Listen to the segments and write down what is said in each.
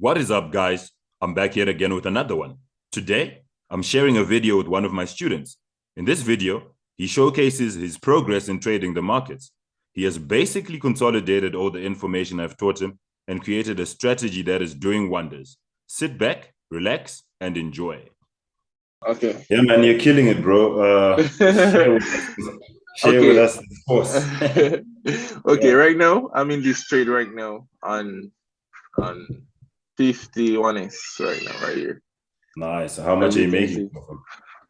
What is up, guys? I'm back here again with another one. Today, I'm sharing a video with one of my students. In this video, he showcases his progress in trading the markets. He has basically consolidated all the information I've taught him and created a strategy that is doing wonders. Sit back, relax, and enjoy. Okay. Yeah, man, you're killing it, bro. Share with us, Okay. the course. Okay, Yeah. right now I'm in this trade right now on 51s right now, right here. Nice. How As much are you you can making? see.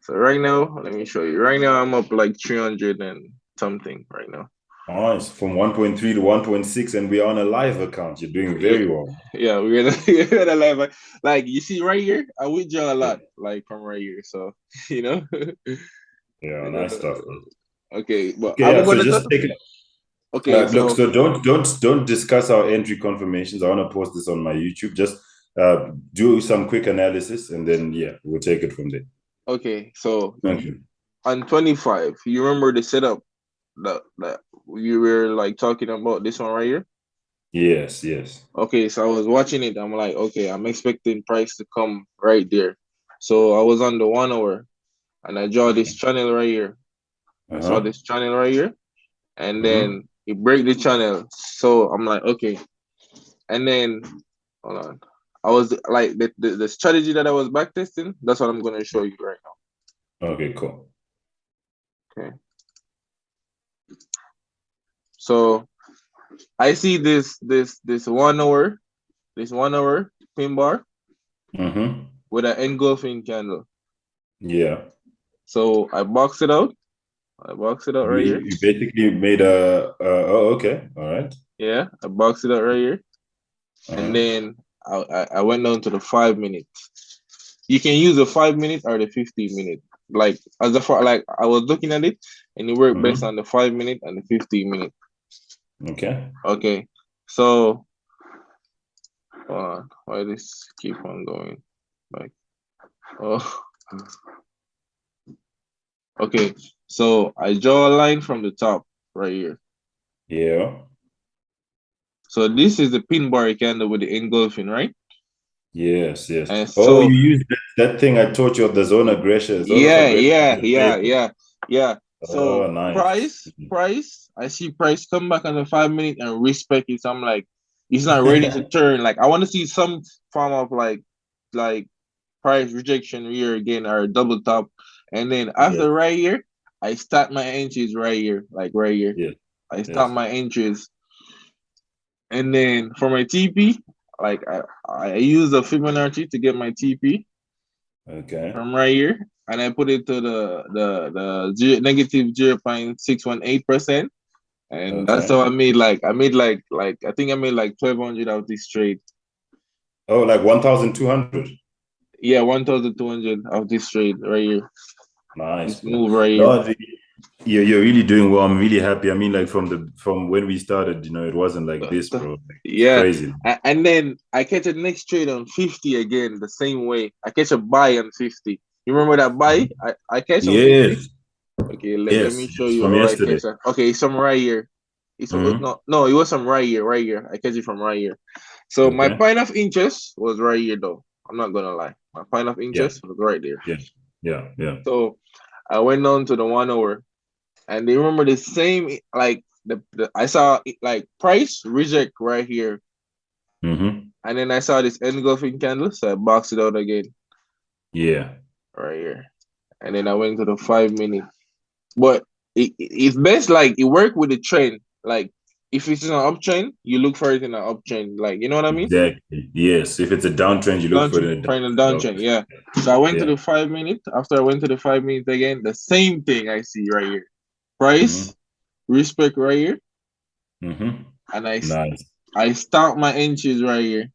So right now, let me show you. Right now I'm up like 300 and something right now. Nice. From 1.3 to 1.6, and we're on a live account. You're doing Yeah, very well. yeah, we're gonna like you see right here, I withdraw a Yeah. lot like from right here. So you know. Yeah, You nice know. stuff, man. Okay, but Okay, I'm yeah. So gonna talk. just take it. Okay, Look, so so don't discuss our entry confirmations. I want to post this on my YouTube. Just do some quick analysis, and then yeah, we'll take it from there. okay, so Okay. on 25, you remember the setup that we were like talking about this one right here? Yes, yes. Okay, so I was watching it. I'm like, okay, I'm expecting price to come right there. So I was on the 1 hour and I draw this channel right here. I saw Uh-huh. this channel right here, and Mm-hmm. then it break the channel. So I'm like, okay. And then hold on. I was like the strategy that I was backtesting, that's what I'm gonna show you right Okay, cool. now. Okay. So I see this 1 hour, this 1 hour pin bar Mm-hmm. with an engulfing candle. Yeah. So I box it out. I box it out You, right here. you basically made a. Oh, okay. All right. Yeah, I box it out right here. And Uh-huh. then I went down to the 5 minute. You can use the 5 minute or the 15 minute. Like as the like I was looking at it, and it worked based Mm-hmm. on the 5 minute and the 15 minute. Okay. Okay, so why this keep on going? Like oh, okay. So I draw a line from the top right here. Yeah. So this is the pin bar candle with the engulfing, right? Yes, yes. And Oh, you so used that thing I taught you of the zone of yeah, aggression. yeah, yeah, yeah, yeah. Oh, So nice. price. I see price come back on the 5 minute and respect it. So I'm like, he's not ready to turn. Like I want to see some form of like price rejection here again or double top. And then Yes, after right here, I start my entries right here, like right here. yes, I start yes. my entries. And then for my TP, like I use the Fibonacci to get my TP Okay, from right here, and I put it to the negative 0.618%, and that's okay. how I made like I think I made like 1,200 out this trade. Oh, like 1,200. Yeah, 1,200 of this trade right here. Nice, This bro. move right here. No, you're really doing well. I'm really happy. I mean, like from when we started, it wasn't like this, bro. Like, it's Yeah, crazy. and then I catch a next trade on 50 again, the same way. I catch a buy on 50. You remember that buy? I catch on 50. Yes, Okay, let yes, me show yes. you From how I yesterday. catch that. Okay, it's from right here. It's Mm-hmm. no, it was from right here, right here. I catch it from right here. So my Okay. point of interest was right here, though. I'm not gonna lie. My point of Yeah, interest was right there. yeah, yeah, yeah. So I went on to the 1 hour, and they remember the same like the I saw like price reject right here, Mm-hmm. and then I saw this engulfing candle, so I boxed it out again Yeah. right here, and then I went to the 5 minute. But it's best like it work with the trend. Like if it's in an uptrend, you look for it in an uptrend. Like you know what I mean? Exactly. Yes. If it's a downtrend, you look for Downtrend, it in a find a downtrend. downtrend. Yeah. So I went to Yeah. the 5 minute. After I went to the 5 minute again, the same thing I see right here. Mm-hmm. Price, respect right here, Mm-hmm. and Nice. I start my entries right here.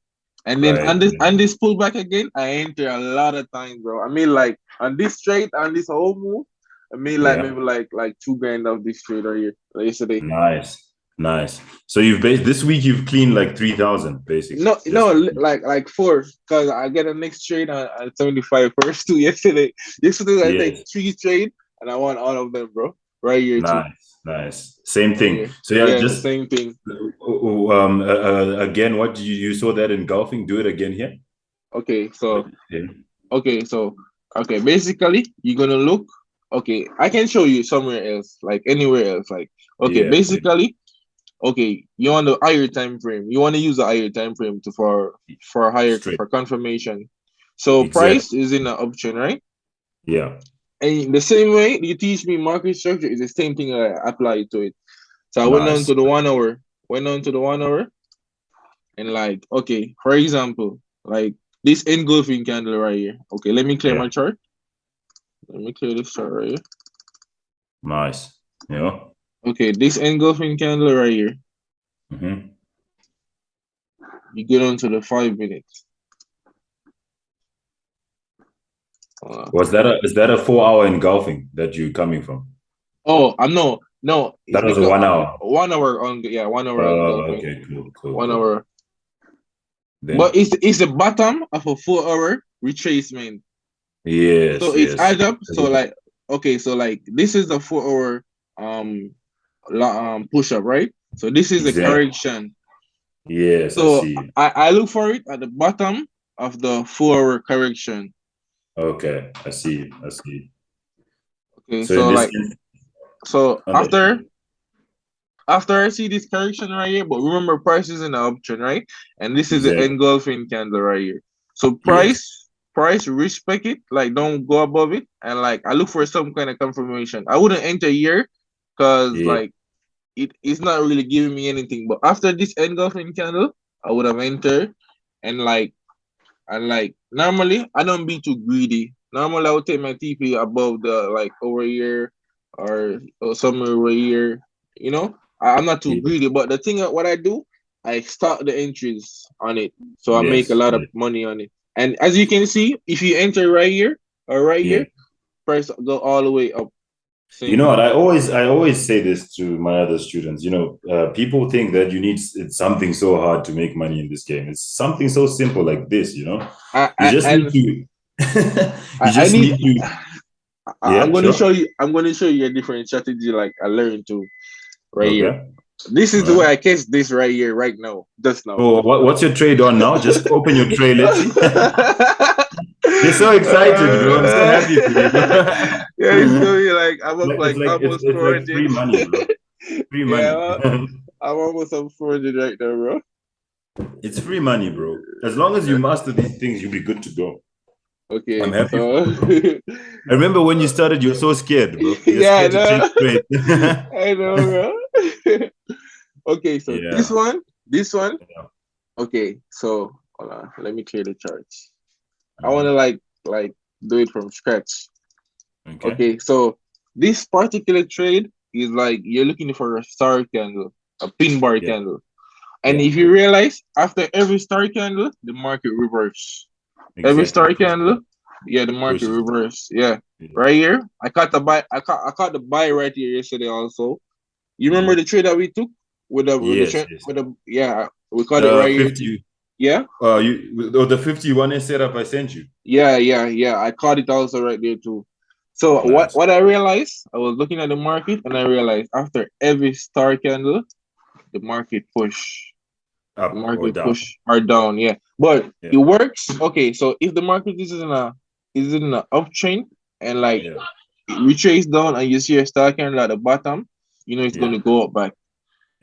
And then Right. on this pullback again, I enter a lot of times, bro. I mean, like on this trade, on this whole move, I made like Yeah. maybe like 2 grand of this trade right here like yesterday. Nice. Nice. So this week you've cleaned like 3,000 basically. No, Just no, like four, because I get a next trade on 75 first two yesterday. Yesterday I take yes. three trade and I want all of them, bro. Right here too. Nice. Nice. Same Right thing. here. So yeah, Yeah, the just same thing. Again, what you saw that engulfing? Do it again here. Okay, But, so yeah. okay, so okay, basically you're gonna look. Okay, I can show you somewhere else, like anywhere else. Like okay, Yeah. basically, okay, you want the higher time frame. You want to use a higher time frame to for higher Straight. for confirmation. So Exactly. price is in an option, right? Yeah. And the same way you teach me market structure is the same thing I apply to it. So I went on Nice. to the 1 hour, went on to the 1 hour, and like, okay, for example, like this engulfing candle right here. Okay, let me clear Yeah. my chart. Let me clear this chart right here. Nice. Yeah. Okay, this engulfing candle right here. Mm-hmm. You get on to the 5 minute. Uh, Is that a 4 hour engulfing that you're coming from? oh, I'm no. It's That was a because 1 hour. 1 hour on, yeah, 1 hour engulfing. Okay, cool, cool, 1 hour. cool. But Then it's the bottom of a 4 hour retracement. So yes, it's yes. add up. So like, okay, so like this is the 4 hour push up, right? So this is a Exactly. correction. Yes, I So see. I look for it at the bottom of the 4 hour correction. Okay, I see. I see. Okay, So in so this like case, so on after I see this correction right here, but remember price is in the option, right? And this is the exactly. engulfing candle right here. So Yes. price respect it, like don't go above it, and like I look for some kind of confirmation. I wouldn't enter here because Yeah. like it's not really giving me anything. But after this engulfing candle, I would have entered, and like normally I don't be too greedy. Normally I would take my TP above the like over here or somewhere over here. You know, I'm not too Yeah. greedy. But the thing what I do, I start the entries on it, so I make a Yes. lot of Yes. money on it. And as you can see, if you enter right here or right Yeah. here, price go all the way up. You Same know what? thing. I always say this to my other students. People think that it's something so hard to make money in this game. It's something so simple like this. You just need And to. You I just need need to. I'm Yeah. going to show Sure. you. I'm going to show you a different strategy. Like I learned to right here. Okay. This All is the way right. I catch this right here, right now, just now. Oh, what's your trade on now? Just open your tray. Let's see. You're so excited, bro. I'm so happy for you, bro. Yeah, it's gonna be like I'm up It's like like almost it's like 400. free money, bro. Free Yeah, money. I'm almost up 400 right now, bro. It's free money, bro. As long as you master these things, you'll be good to go. I'm Okay, happy for so you, bro. I remember when you started, you were so scared, bro. You're yeah, I scared to take know, trades. I know, bro. Okay, so Yeah. this one. Yeah. Okay, so hold on, let me clear the charts. I want to Mhm. like do it from scratch. Okay. Okay, so this particular trade is like you're looking for a star candle, a pin bar Yeah. candle. And Yeah. if you realize, after every star candle, the market reverse. Every Exactly. star Pushes candle, up. yeah, the market Pushes up. reverse. Yeah, Yeah. right here. I caught the buy. I caught the buy right here yesterday. Also, you remember Mhm. the trade that we took with the Yes. trend Yes. with the yeah, we caught it The right here. 50. Yeah, The 51 setup I sent you. yeah. I caught it also right there too. So Nice. what I realized, I was looking at the market and I realized after every star candle, the market push. The Up or market down. push or down, yeah. But Yeah. it works. Okay, so if the market is in an uptrend and like Yeah. it retrace down and you see a star candle at the bottom, you know it's Yeah. gonna go up back.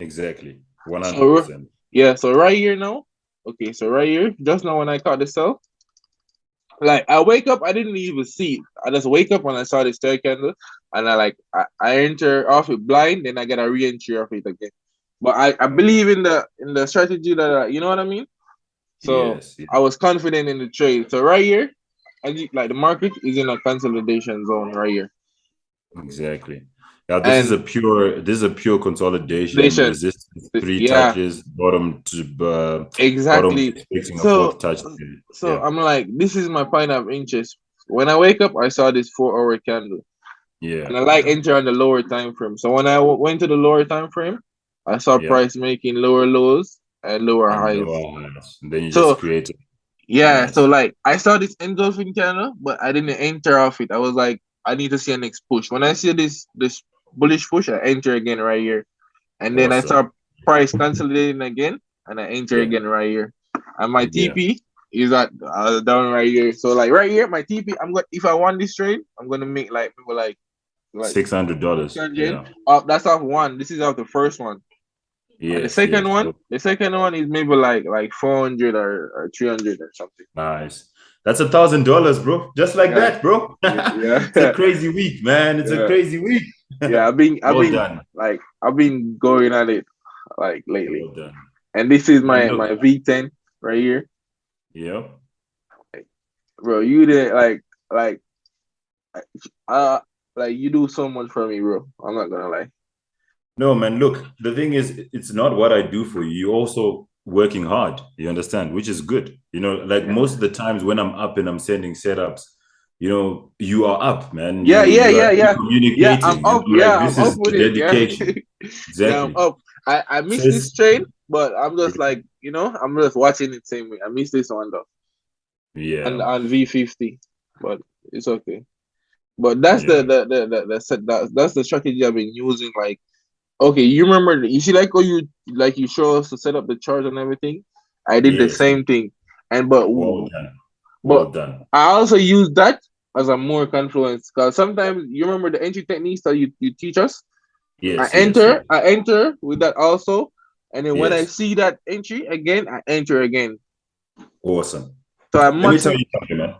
Exactly. So 100%. yeah, so right here now, okay, so right here, just now when I caught the sell, like I wake up, I didn't even see it. I just wake up when I saw the star candle, and I enter off it blind, then I get a re-entry of it again. But I Okay. believe in the strategy that you know what I mean. So Yes. Yeah. I was confident in the trade. So right here, like the market is in a consolidation zone right here, Exactly. Yeah, and this is a pure consolidation, nation, resistance, three yeah, touches, bottom exactly. fixing a fourth So touch. so Yeah. I'm like, this is my point of interest. When I wake up, I saw this 4 hour candle, Yeah. and I like Yeah. enter on the lower time frame. So when I went to the lower time frame, I saw Yeah. price making lower lows and lower And highs. lower highs. And then you just So create it. yeah, so Nice. like I saw this engulfing candle, but I didn't enter off it. I was like, I need to see a next push. When I see this bullish push, I enter again right here, and then I saw Awesome. price consolidating again, and I enter Yeah. again right here. And my Yeah. TP is at down right here. So like right here, my TP, I'm going if I want this trade, I'm gonna make like maybe like $600. 600. Yeah. That's off one. This is off the first one. And Yes. Yes. the second one is maybe like 400 or 300 or something. Nice. That's $1,000, bro. Just like Yeah, that, bro. yeah, It's a crazy week, man. It's a yeah, crazy week. yeah. Well done. I've been going at it like lately, Well done. and this is Man, my look. V10 right here, Yeah. bro. You did like uh like you do so much for me, bro. I'm not gonna lie. No, man, look, the thing is, it's not what I do for you. You're also working hard, you understand, which is good. You know, like Yeah, most of the times when I'm up and I'm sending setups, you know, you are up, man. yeah, You yeah, you are yeah, actually yeah. Yeah, I'm communicating, up. like Yeah, I'm this up is with the it. Yeah, dedication. yeah, I'm Exactly. up. I So missed this train, but I'm just like I'm just watching it same way. I missed this one though, and yeah, on V50, but it's okay. But that's yeah. that's the strategy I've been using. Like, okay, you remember you see like you show us to set up the chart and everything. I did the Yes. same thing, and Well done. but Well done. I also use that as a more confluence because sometimes you remember the entry techniques that you teach us. Yes, yes, yes, I enter with that also, and then when I yes. see that entry again, I enter again. Awesome. So I Let me tell maximum. you something, man.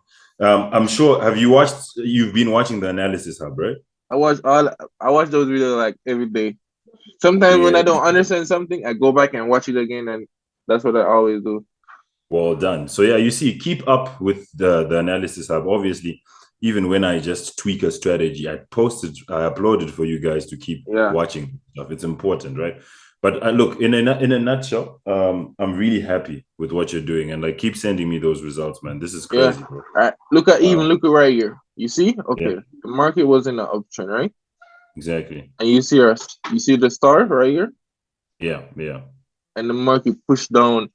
I'm sure, you've been watching the analysis hub, right? I watch all. I watch those videos like every day. Sometimes when Yeah. I don't understand something, I go back and watch it again, and that's what I always do. Well done. So yeah, you see, keep up with the analysis hub. Obviously, even when I just tweak a strategy, I uploaded for you guys to keep Yeah, watching stuff. It's important, right? But look, in a nutshell, I'm really happy with what you're doing, and like keep sending me those results, man. This is yeah. crazy, bro. All right. Look at right here. You see? Yeah, Okay, the market was in an uptrend, right? exactly. And you see the star right here, Yeah, yeah, and the market pushed down.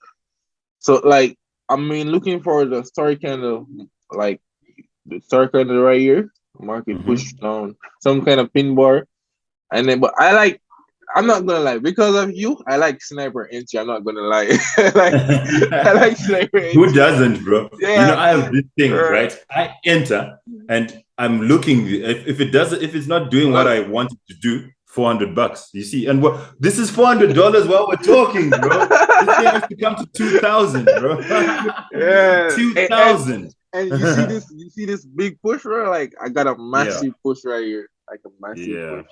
So like, I mean, looking for the star candle, like the star candle right here, market pushed hmm down some kind of pin bar, and then but I like. I'm not gonna lie because of you. I like sniper entry. I'm not gonna lie. like I like sniper Who entry. doesn't, bro? You know, Yeah. I have this thing, Uh, right? I enter and I'm looking if it's not doing what look. I wanted to do, $400. You see, and what this is $400 while we're talking, bro. This thing has to come to 2,000, bro. Yeah. Two And thousand. you see this big push, bro? Like I got a Yeah, massive push right here. Like a massive yeah. push.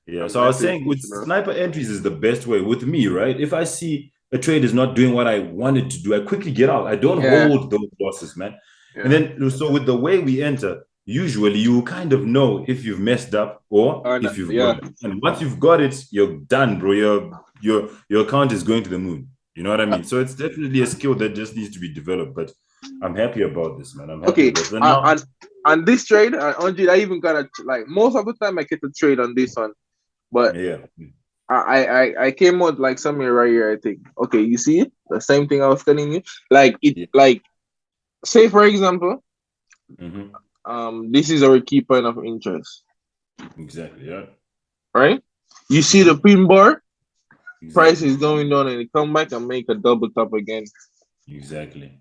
Yeah, A so I was massive saying push, with bro. sniper entries is the best way with me, right? If I see a trade is not doing what I wanted to do, I quickly get out. I don't Yeah. hold those losses, man. And Yeah. then, so with the way we enter, usually you kind of know if you've messed up or And if you've got yeah. it. And once you've got it, you're done, bro. Your account is going to the moon. You know what I mean? So it's definitely a skill that just needs to be developed. But I'm happy about this, man. I'm happy Okay. about it. And now, On this trade, 100, I even got a like most of the time I get a trade on this one, but yeah, I came out like somewhere right here. I think. Okay, you see it? The same thing I was telling you. Like it, yeah, like say for example, hmm this is our key point of interest, exactly. Yeah, right? You see the hmm pin bar price exactly. is going down, and it come back and make a double top again. Exactly.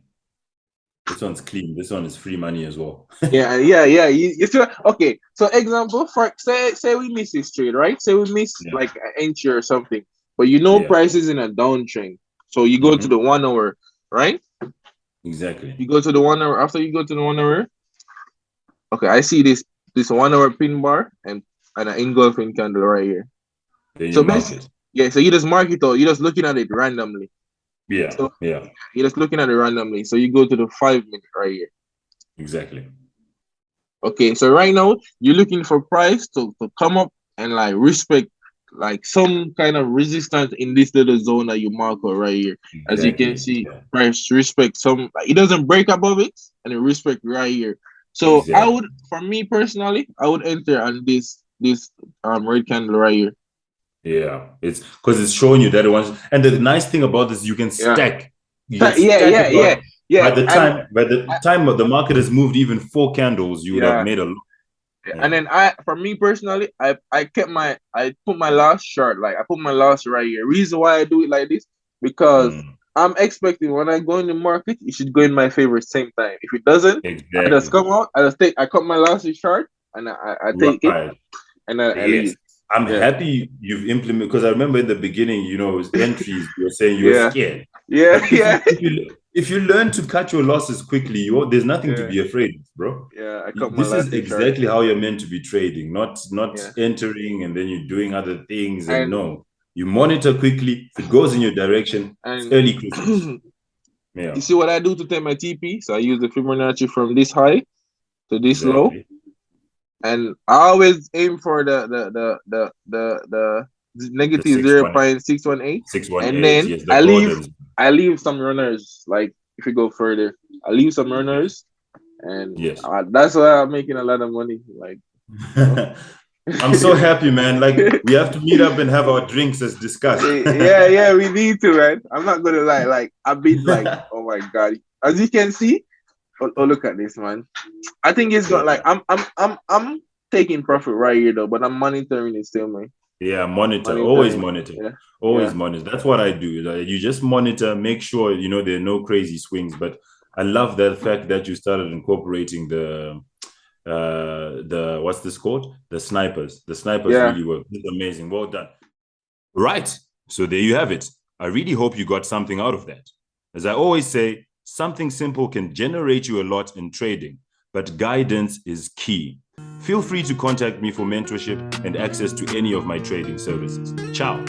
This one's clean. This one is free money as well. Yeah. You see, okay. So example for say we miss this trade, right? Say we miss Yeah. like an entry or something, but you know Yeah. price is in a downtrend. So you go to hmm the 1 hour, right? Exactly. You go to the 1 hour. After you go to the 1 hour, okay, I see this 1 hour pin bar and an engulfing candle right here. Then you So mark basically, it. yeah. So you just mark it out. You're just looking at it randomly. Yeah. So Yeah. you're just looking at it randomly. So you go to the 5 minute right here. Exactly. Okay, so right now you're looking for price to come up and like respect like some kind of resistance in this little zone that you mark out right here. As you can Exactly. see, Yeah. price respect some like, it doesn't break above it and it respect right here. So I Exactly. would for me personally, I would enter on this red candle right here. Yeah. It's because it's showing you that it wants. And the nice thing about this, you can Yeah. stack. You can Yeah, stack yeah, it yeah, up. yeah. By the And time, by the time the market has moved even four candles, you would have yeah, made a lot. And then for me personally, I put my loss short. Like I put my loss right here. Reason why I do it like this, because I'm expecting when I go in the market, it should go in my favor same time. If it doesn't, I just Exactly. come out. I cut my losses short, and I take it, Right. and I Yes. leave. I'm Yeah, happy you've implemented, because I remember in the beginning, you know, entries, you were saying you were yeah, scared. yeah, But yeah, if you learn to cut your losses quickly, there's nothing to yeah, be afraid of, bro. yeah. I cut my This is losses short. exactly how you're meant to be trading, not Yeah, entering and then you're doing other things. And and no, you monitor quickly. If it goes in your direction, it's and early Christmas. Yeah, you see what I do to take my TP? So I use the Fibonacci from this high to this low, exactly. and I always aim for the The negative 0.618, and 618, then yes, the Gordons. I leave some runners. Like if you go further, I leave some Yes. runners, and Yes. that's why I'm making a lot of money. Like you know, I'm so happy, man. Like we have to meet up and have our drinks as discussed. yeah, yeah, we need to, man. I'm not gonna lie. Like I've been like, oh my god, as you can see. Oh, look at this, man. I think it's got like Yeah. I'm taking profit right here though, but I'm monitoring it still, man. Yeah, monitor. Always Monitoring. monitor. Yeah. Always Yeah. monitor. That's what I do. Like, you just monitor, make sure there are no crazy swings. But I love that fact that you started incorporating the what's this called? The snipers. The snipers Yeah. really work. It's amazing. Well done. Right. So there you have it. I really hope you got something out of that. As I always say, something simple can generate you a lot in trading, but guidance is key. Feel free to contact me for mentorship and access to any of my trading services. Ciao.